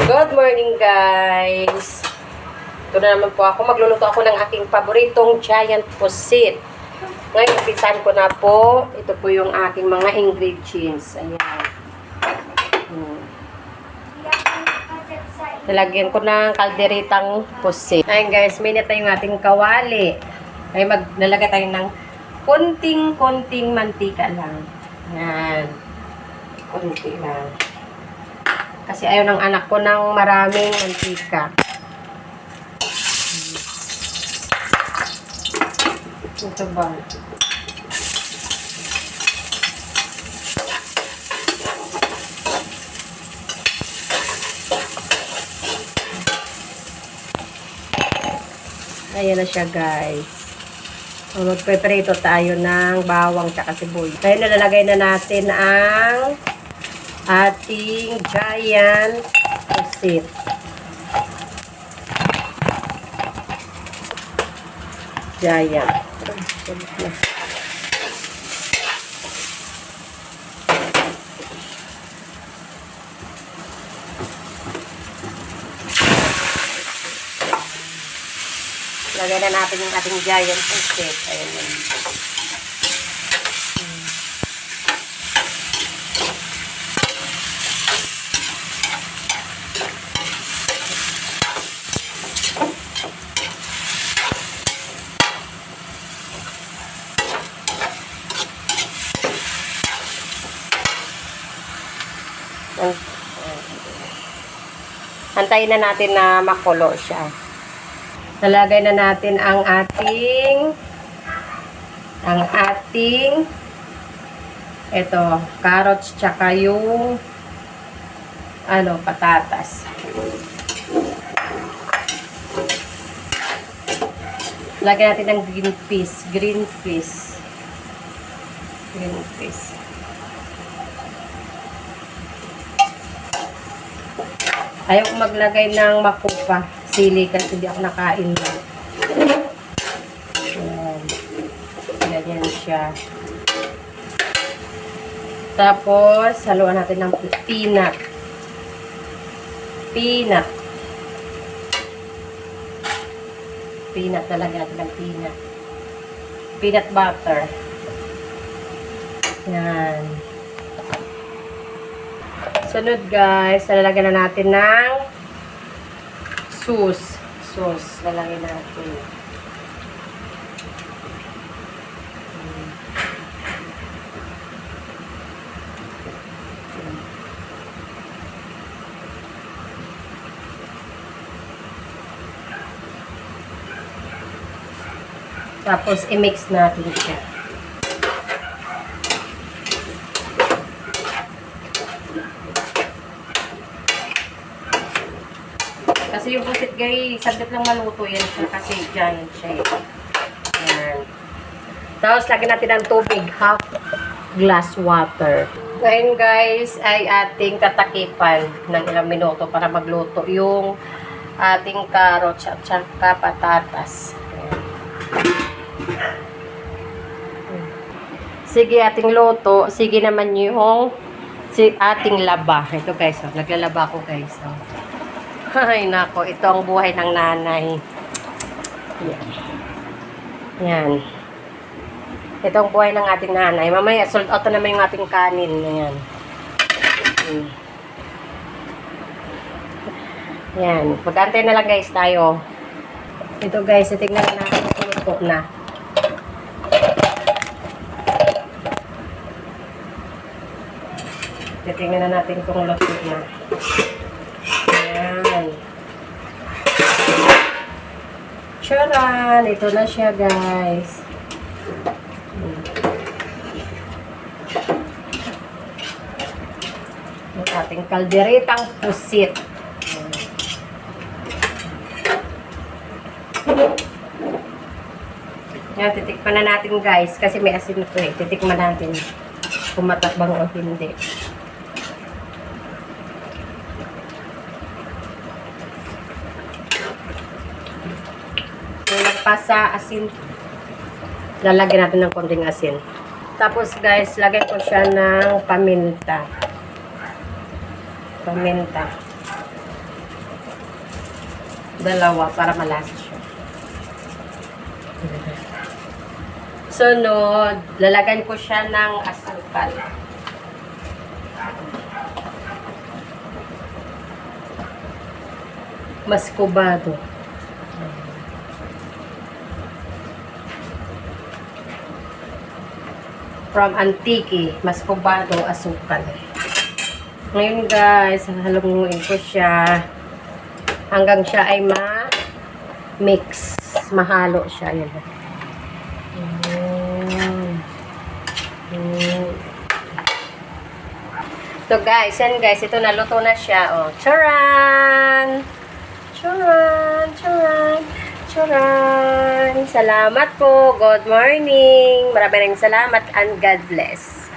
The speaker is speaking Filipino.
Good morning, guys. Ito na naman po ako. Magluluto ako ng aking paboritong giant pusit. Ngayon, umpisahan ko na po. Ito po yung aking mga ingredients. Ayan. Nalagyan ko ng kalderitang pusit. Ayan, guys. Minute na yung ating kawali. Ay, nalagay tayo ng konting mantika lang. Ayan. Konti lang. Kasi ayaw ng anak ko ng maraming mantika. Ito ba? Ayan na siya, guys. So, magpe-prito tayo ng bawang tsaka sibuyas. Kaya nalalagay na natin ang ating giant pusit. Giant. Lagay na natin yung ating giant pusit. Ayan yun. Antayin na natin na makulo siya. Nalagay na natin ang ating ito, carrots tsaka yung patatas. Lagyan natin ng green peas. Ayaw ko maglagay ng makupa, sili, kasi hindi ako nakain na. Ganyan siya. Tapos, haluan natin ng peanut. Peanut talaga natin ng peanut. Peanut butter. Yan. Sunod, guys, lalagyan na natin ng sauce. Lalagyan natin. Tapos, i-mix natin siya. Kasi yung pusit, guys, saglit lang maluto yan siya kasi giant siya. Yan. Tapos, lagyan natin ng tubig, half glass water. Ngayon, guys, ay ating tatakipan ng ilang minuto para magluto yung ating carrots at saka patatas. Sige, ating luto. Sige naman yung ating laba. Ito, guys, naglalaba ako, guys. Ay, nako. Ito ang buhay ng nanay. Yan. Ito ang buhay ng ating nanay. Mamaya, sold out na naman yung ating kanin. Ayan. Yan. Pag-antay na lang, guys, tayo. Ito, guys. Tingnan na natin kung luto na. Tingnan na natin kung luto na. Ayan. Charan! Ito na siya, guys. Ang ating kalderitang pusit. Yan, titikman na natin, guys. Kasi may asin ito eh. Titikman natin kung matakbang o hindi. Sa asin, lalagyan natin ng konting asin. Tapos, guys, lagyan ko siya ng paminta. Dalawa para malasa siya. Sunod, lalagyan ko siya ng asukal. Muscovado. From Antique, Muscovado asukal. Ngayon guys, haluin ko siya hanggang siya ay ma-mix. Mahalo siya. Yan. So guys, yan guys, ito naluto na siya. Oh, charan! Charan! Charan! Charan! Salamat po. Good morning. Maraming salamat and God bless.